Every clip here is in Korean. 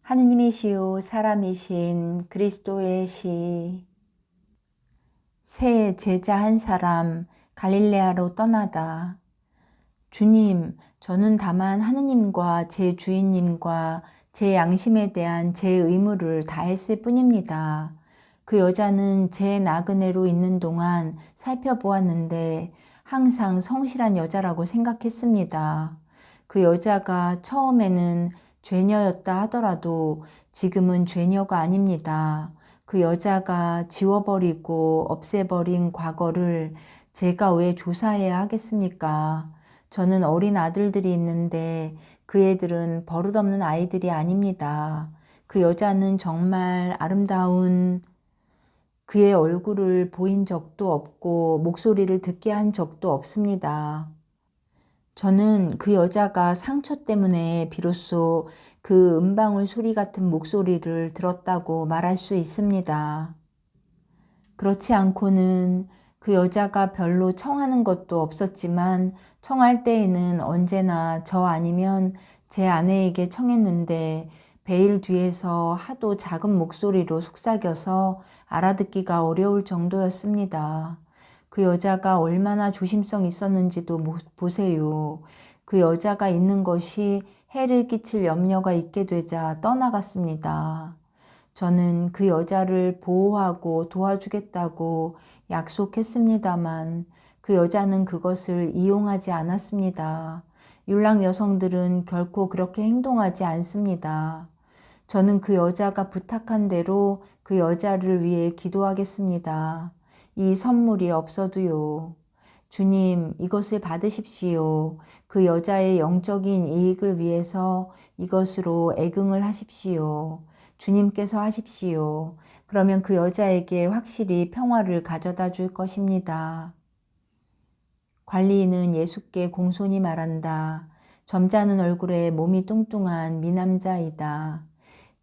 하느님이시요 사람이신 그리스도의 시. 새 제자 한 사람 갈릴레아로 떠나다. 주님, 저는 다만 하느님과 제 주인님과 제 양심에 대한 제 의무를 다했을 뿐입니다. 그 여자는 제 나그네로 있는 동안 살펴보았는데 항상 성실한 여자라고 생각했습니다. 그 여자가 처음에는 죄녀였다 하더라도 지금은 죄녀가 아닙니다. 그 여자가 지워버리고 없애버린 과거를 제가 왜 조사해야 하겠습니까? 저는 어린 아들들이 있는데 그 애들은 버릇없는 아이들이 아닙니다. 그 여자는 정말 아름다운 그의 얼굴을 보인 적도 없고 목소리를 듣게 한 적도 없습니다. 저는 그 여자가 상처 때문에 비로소 그 음방울 소리 같은 목소리를 들었다고 말할 수 있습니다. 그렇지 않고는 그 여자가 별로 청하는 것도 없었지만 청할 때에는 언제나 저 아니면 제 아내에게 청했는데 베일 뒤에서 하도 작은 목소리로 속삭여서 알아듣기가 어려울 정도였습니다. 그 여자가 얼마나 조심성 있었는지도 보세요. 그 여자가 있는 것이 해를 끼칠 염려가 있게 되자 떠나갔습니다. 저는 그 여자를 보호하고 도와주겠다고 약속했습니다만 그 여자는 그것을 이용하지 않았습니다. 율락 여성들은 결코 그렇게 행동하지 않습니다. 저는 그 여자가 부탁한 대로 그 여자를 위해 기도하겠습니다. 이 선물이 없어도요. 주님, 이것을 받으십시오. 그 여자의 영적인 이익을 위해서 이것으로 애긍을 하십시오. 주님께서 하십시오. 그러면 그 여자에게 확실히 평화를 가져다 줄 것입니다. 관리인은 예수께 공손히 말한다. 점잖은 얼굴에 몸이 뚱뚱한 미남자이다.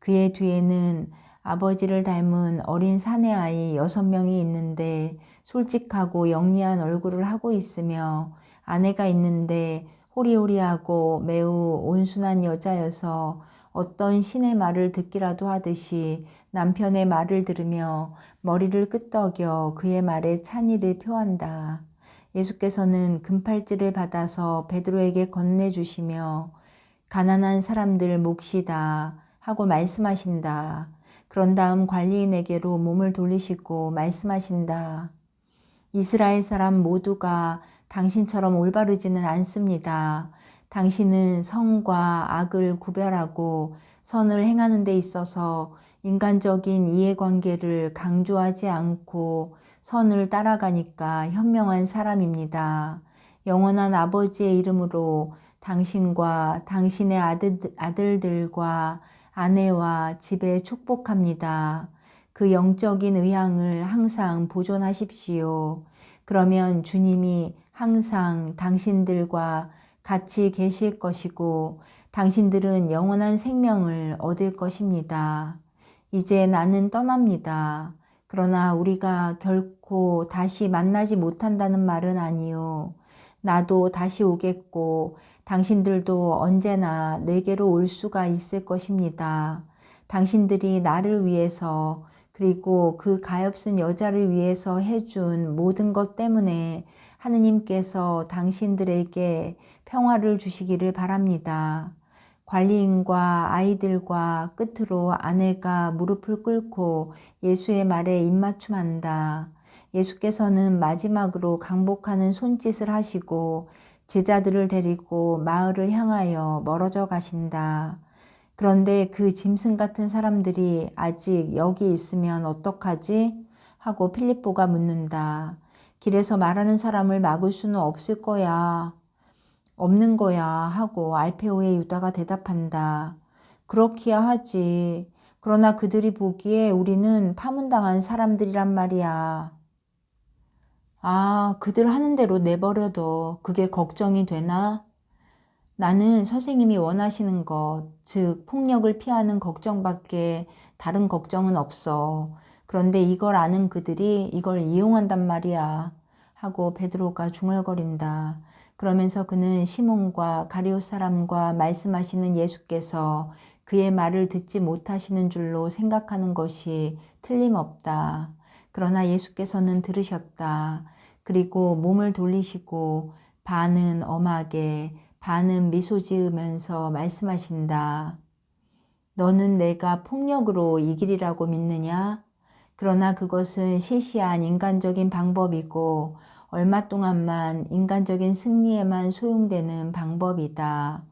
그의 뒤에는 아버지를 닮은 어린 사내아이 6명이 있는데 솔직하고 영리한 얼굴을 하고 있으며 아내가 있는데 호리호리하고 매우 온순한 여자여서 어떤 신의 말을 듣기라도 하듯이 남편의 말을 들으며 머리를 끄덕여 그의 말에 찬의를 표한다. 예수께서는 금팔찌를 받아서 베드로에게 건네주시며 가난한 사람들 몫이다 하고 말씀하신다. 그런 다음 관리인에게로 몸을 돌리시고 말씀하신다. 이스라엘 사람 모두가 당신처럼 올바르지는 않습니다. 당신은 선과 악을 구별하고 선을 행하는 데 있어서 인간적인 이해관계를 강조하지 않고 선을 따라가니까 현명한 사람입니다. 영원한 아버지의 이름으로 당신과 당신의 아들들과 아내와 집에 축복합니다. 그 영적인 의향을 항상 보존하십시오. 그러면 주님이 항상 당신들과 같이 계실 것이고 당신들은 영원한 생명을 얻을 것입니다. 이제 나는 떠납니다. 그러나 우리가 결코 다시 만나지 못한다는 말은 아니요. 나도 다시 오겠고 당신들도 언제나 내게로 올 수가 있을 것입니다. 당신들이 나를 위해서 그리고 그 가엾은 여자를 위해서 해준 모든 것 때문에 하느님께서 당신들에게 평화를 주시기를 바랍니다. 관리인과 아이들과 끝으로 아내가 무릎을 꿇고 예수의 말에 입맞춤한다. 예수께서는 마지막으로 강복하는 손짓을 하시고 제자들을 데리고 마을을 향하여 멀어져 가신다. 그런데 그 짐승 같은 사람들이 아직 여기 있으면 어떡하지? 하고 필립보가 묻는다. 길에서 말하는 사람을 막을 수는 없을 거야. 없는 거야 하고 알페오의 유다가 대답한다. 그렇기야 하지. 그러나 그들이 보기에 우리는 파문당한 사람들이란 말이야. 아, 그들 하는 대로 내버려둬. 그게 걱정이 되나? 나는 선생님이 원하시는 것, 즉 폭력을 피하는 걱정밖에 다른 걱정은 없어. 그런데 이걸 아는 그들이 이걸 이용한단 말이야. 하고 베드로가 중얼거린다. 그러면서 그는 시몬과 가룟 사람과 말씀하시는 예수께서 그의 말을 듣지 못하시는 줄로 생각하는 것이 틀림없다. 그러나 예수께서는 들으셨다. 그리고 몸을 돌리시고 반은 엄하게 반은 미소 지으면서 말씀하신다. 너는 내가 폭력으로 이기리라고 믿느냐? 그러나 그것은 시시한 인간적인 방법이고 얼마 동안만 인간적인 승리에만 소용되는 방법이다.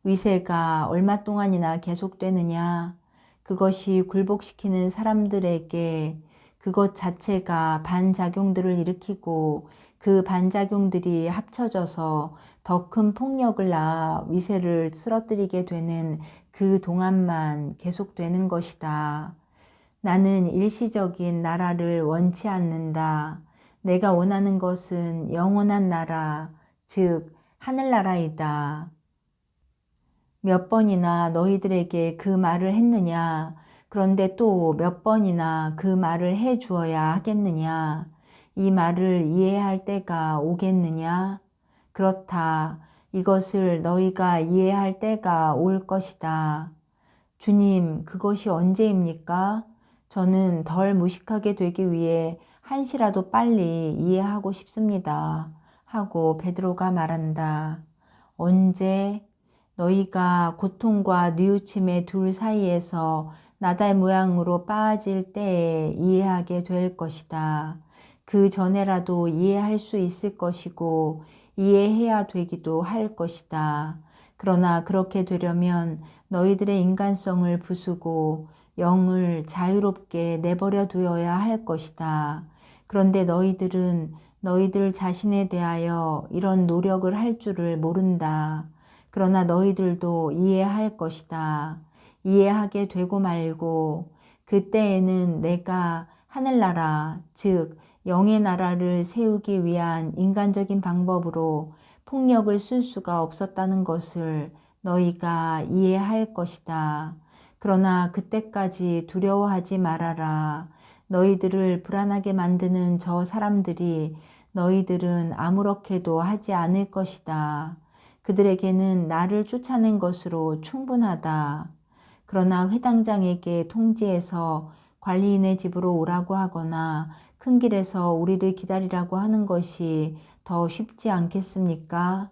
위세가 얼마 동안이나 계속되느냐? 그것이 굴복시키는 사람들에게 그것 자체가 반작용들을 일으키고 그 반작용들이 합쳐져서 더 큰 폭력을 낳아 위세를 쓰러뜨리게 되는 그 동안만 계속되는 것이다. 나는 일시적인 나라를 원치 않는다. 내가 원하는 것은 영원한 나라, 즉 하늘나라이다. 몇 번이나 너희들에게 그 말을 했느냐? 그런데 또 몇 번이나 그 말을 해 주어야 하겠느냐? 이 말을 이해할 때가 오겠느냐? 그렇다. 이것을 너희가 이해할 때가 올 것이다. 주님, 그것이 언제입니까? 저는 덜 무식하게 되기 위해 한시라도 빨리 이해하고 싶습니다. 하고 베드로가 말한다. 언제? 너희가 고통과 뉘우침의 둘 사이에서 나달 모양으로 빠질 때에 이해하게 될 것이다. 그 전에라도 이해할 수 있을 것이고 이해해야 되기도 할 것이다. 그러나 그렇게 되려면 너희들의 인간성을 부수고 영을 자유롭게 내버려 두어야 할 것이다. 그런데 너희들은 너희들 자신에 대하여 이런 노력을 할 줄을 모른다. 그러나 너희들도 이해할 것이다. 이해하게 되고 말고 그때에는 내가 하늘나라, 즉 영의 나라를 세우기 위한 인간적인 방법으로 폭력을 쓸 수가 없었다는 것을 너희가 이해할 것이다. 그러나 그때까지 두려워하지 말아라. 너희들을 불안하게 만드는 저 사람들이 너희들은 아무렇게도 하지 않을 것이다. 그들에게는 나를 쫓아낸 것으로 충분하다. 그러나 회당장에게 통지해서 관리인의 집으로 오라고 하거나 큰 길에서 우리를 기다리라고 하는 것이 더 쉽지 않겠습니까?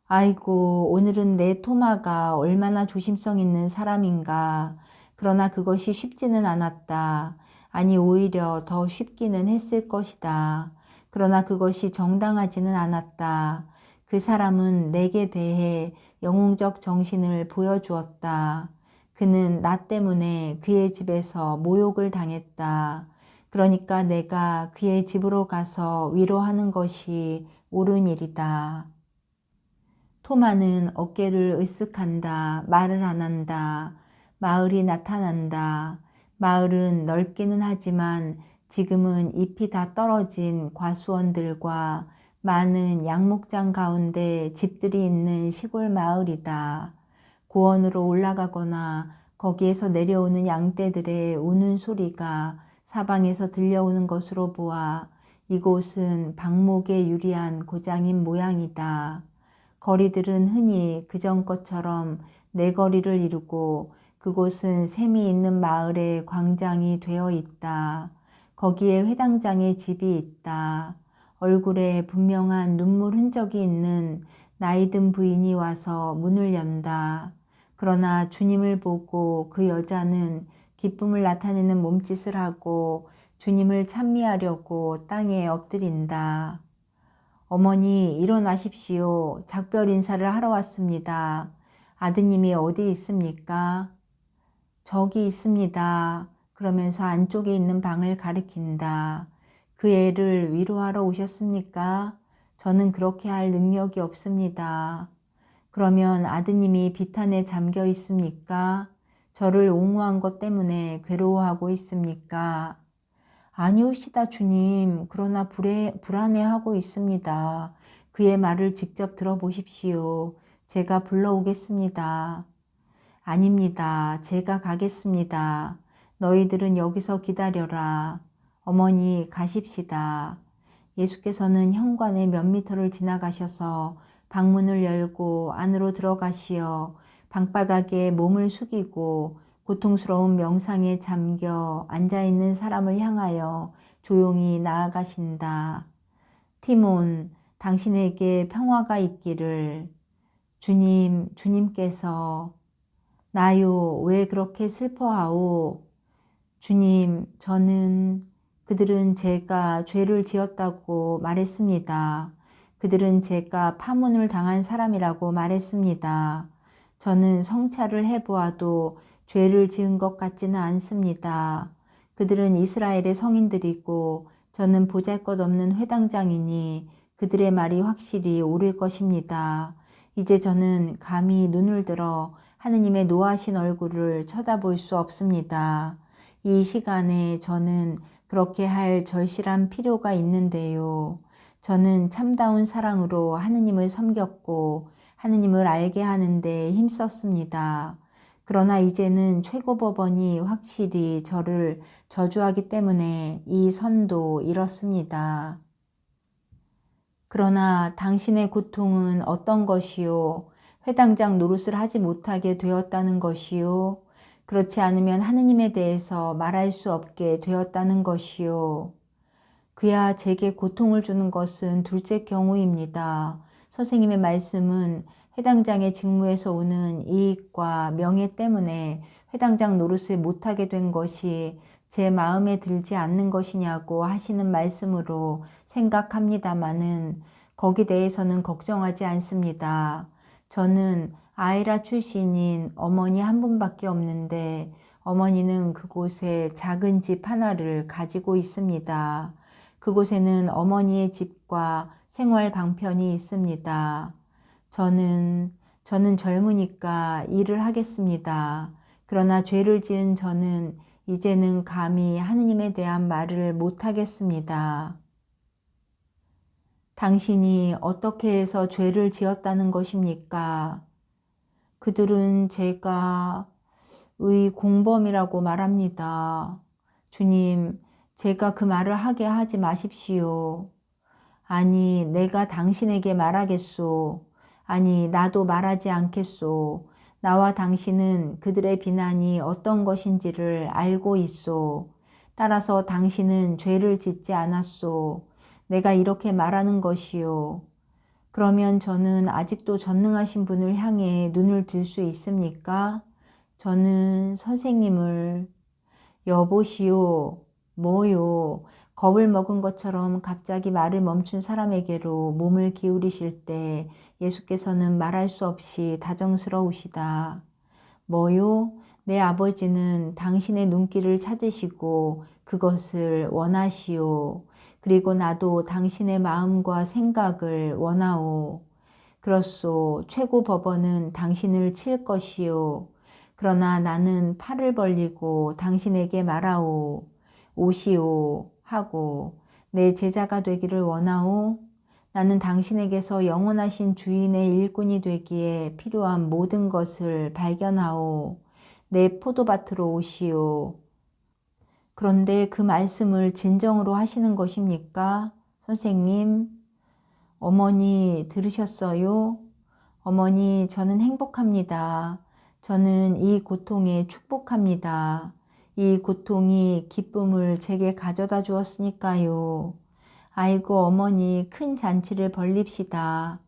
아이고, 오늘은 내 토마가 얼마나 조심성 있는 사람인가. 그러나 그것이 쉽지는 않았다. 아니, 오히려 더 쉽기는 했을 것이다. 그러나 그것이 정당하지는 않았다. 그 사람은 내게 대해 영웅적 정신을 보여주었다. 그는 나 때문에 그의 집에서 모욕을 당했다. 그러니까 내가 그의 집으로 가서 위로하는 것이 옳은 일이다. 토마는 어깨를 으쓱한다. 말을 안 한다. 마을이 나타난다. 마을은 넓기는 하지만 지금은 잎이 다 떨어진 과수원들과 많은 양목장 가운데 집들이 있는 시골 마을이다. 고원으로 올라가거나 거기에서 내려오는 양떼들의 우는 소리가 사방에서 들려오는 것으로 보아 이곳은 방목에 유리한 고장인 모양이다. 거리들은 흔히 그전 것처럼 네 거리를 이루고 그곳은 샘이 있는 마을의 광장이 되어 있다. 거기에 회당장의 집이 있다. 얼굴에 분명한 눈물 흔적이 있는 나이든 부인이 와서 문을 연다. 그러나 주님을 보고 그 여자는 기쁨을 나타내는 몸짓을 하고 주님을 찬미하려고 땅에 엎드린다. 어머니, 일어나십시오. 작별 인사를 하러 왔습니다. 아드님이 어디 있습니까? 저기 있습니다. 그러면서 안쪽에 있는 방을 가리킨다. 그 애를 위로하러 오셨습니까? 저는 그렇게 할 능력이 없습니다. 그러면 아드님이 비탄에 잠겨 있습니까? 저를 옹호한 것 때문에 괴로워하고 있습니까? 아니오시다 주님. 그러나 불안해하고 있습니다. 그의 말을 직접 들어보십시오. 제가 불러오겠습니다. 아닙니다. 제가 가겠습니다. 너희들은 여기서 기다려라. 어머니 가십시다. 예수께서는 현관의 몇 미터를 지나가셔서 방문을 열고 안으로 들어가시어 방바닥에 몸을 숙이고 고통스러운 명상에 잠겨 앉아있는 사람을 향하여 조용히 나아가신다. 티몬, 당신에게 평화가 있기를. 주님께서 나요, 왜 그렇게 슬퍼하오? 주님, 그들은 제가 죄를 지었다고 말했습니다. 그들은 제가 파문을 당한 사람이라고 말했습니다. 저는 성찰을 해보아도 죄를 지은 것 같지는 않습니다. 그들은 이스라엘의 성인들이고 저는 보잘것없는 회당장이니 그들의 말이 확실히 옳을 것입니다. 이제 저는 감히 눈을 들어 하느님의 노하신 얼굴을 쳐다볼 수 없습니다. 이 시간에 저는 그렇게 할 절실한 필요가 있는데요. 저는 참다운 사랑으로 하느님을 섬겼고 하느님을 알게 하는데 힘썼습니다. 그러나 이제는 최고법원이 확실히 저를 저주하기 때문에 이 선도 잃었습니다. 그러나 당신의 고통은 어떤 것이요? 회당장 노릇을 하지 못하게 되었다는 것이요? 그렇지 않으면 하느님에 대해서 말할 수 없게 되었다는 것이요. 그야 제게 고통을 주는 것은 둘째 경우입니다. 선생님의 말씀은 회당장의 직무에서 오는 이익과 명예 때문에 회당장 노릇을 못하게 된 것이 제 마음에 들지 않는 것이냐고 하시는 말씀으로 생각합니다마는 거기 대해서는 걱정하지 않습니다. 저는 아이라 출신인 어머니 한 분밖에 없는데 어머니는 그곳에 작은 집 하나를 가지고 있습니다. 그곳에는 어머니의 집과 생활 방편이 있습니다. 저는 젊으니까 일을 하겠습니다. 그러나 죄를 지은 저는 이제는 감히 하느님에 대한 말을 못하겠습니다. 당신이 어떻게 해서 죄를 지었다는 것입니까? 그들은 제가 공범이라고 말합니다. 주님, 제가 그 말을 하게 하지 마십시오. 아니, 내가 당신에게 말하겠소. 아니, 나도 말하지 않겠소. 나와 당신은 그들의 비난이 어떤 것인지를 알고 있소. 따라서 당신은 죄를 짓지 않았소. 내가 이렇게 말하는 것이요. 그러면 저는 아직도 전능하신 분을 향해 눈을 들 수 있습니까? 저는 선생님을 여보시오. 뭐요? 겁을 먹은 것처럼 갑자기 말을 멈춘 사람에게로 몸을 기울이실 때 예수께서는 말할 수 없이 다정스러우시다. 뭐요? 내 아버지는 당신의 눈길을 찾으시고 그것을 원하시오. 그리고 나도 당신의 마음과 생각을 원하오. 그렇소. 최고 법원은 당신을 칠 것이요. 그러나 나는 팔을 벌리고 당신에게 말하오. 오시오 하고 내 제자가 되기를 원하오. 나는 당신에게서 영원하신 주인의 일꾼이 되기에 필요한 모든 것을 발견하오. 내 포도밭으로 오시오. 그런데 그 말씀을 진정으로 하시는 것입니까? 선생님, 어머니 들으셨어요? 어머니, 저는 행복합니다. 저는 이 고통에 축복합니다. 이 고통이 기쁨을 제게 가져다 주었으니까요. 아이고 어머니, 큰 잔치를 벌립시다.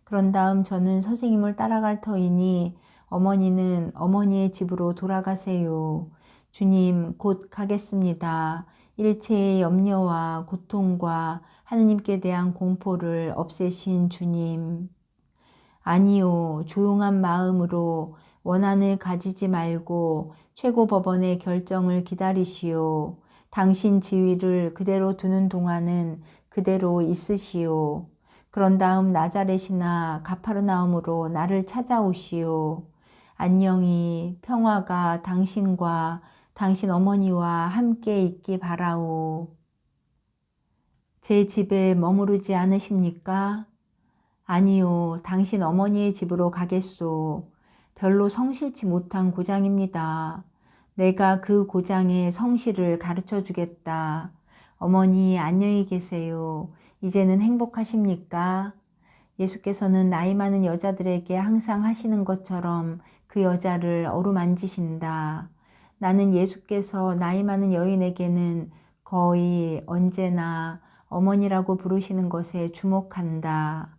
그런 다음 저는 선생님을 따라갈 터이니 어머니는 어머니의 집으로 돌아가세요. 주님, 곧 가겠습니다. 일체의 염려와 고통과 하느님께 대한 공포를 없애신 주님. 아니요, 조용한 마음으로 원한을 가지지 말고 최고법원의 결정을 기다리시오. 당신 지위를 그대로 두는 동안은 그대로 있으시오. 그런 다음 나자렛이나 가파르나움으로 나를 찾아오시오. 안녕히 평화가 당신과 당신 어머니와 함께 있기 바라오. 제 집에 머무르지 않으십니까? 아니요, 당신 어머니의 집으로 가겠소. 별로 성실치 못한 고장입니다. 내가 그 고장의 성실을 가르쳐 주겠다. 어머니 안녕히 계세요. 이제는 행복하십니까? 예수께서는 나이 많은 여자들에게 항상 하시는 것처럼 그 여자를 어루만지신다. 나는 예수께서 나이 많은 여인에게는 거의 언제나 어머니라고 부르시는 것에 주목한다.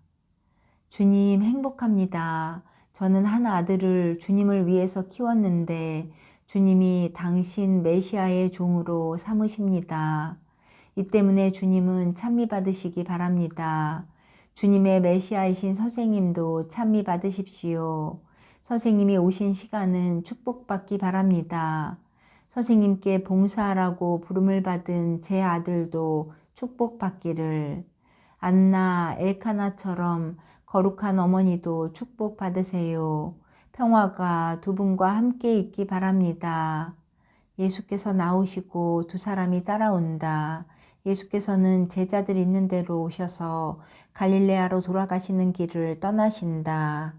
주님 행복합니다. 저는 한 아들을 주님을 위해서 키웠는데 주님이 당신 메시아의 종으로 삼으십니다. 이 때문에 주님은 찬미 받으시기 바랍니다. 주님의 메시아이신 선생님도 찬미 받으십시오. 선생님이 오신 시간은 축복받기 바랍니다. 선생님께 봉사하라고 부름을 받은 제 아들도 축복받기를, 안나, 엘카나처럼 거룩한 어머니도 축복받으세요. 평화가 두 분과 함께 있기 바랍니다. 예수께서 나오시고 두 사람이 따라온다. 예수께서는 제자들 있는 대로 오셔서 갈릴레아로 돌아가시는 길을 떠나신다.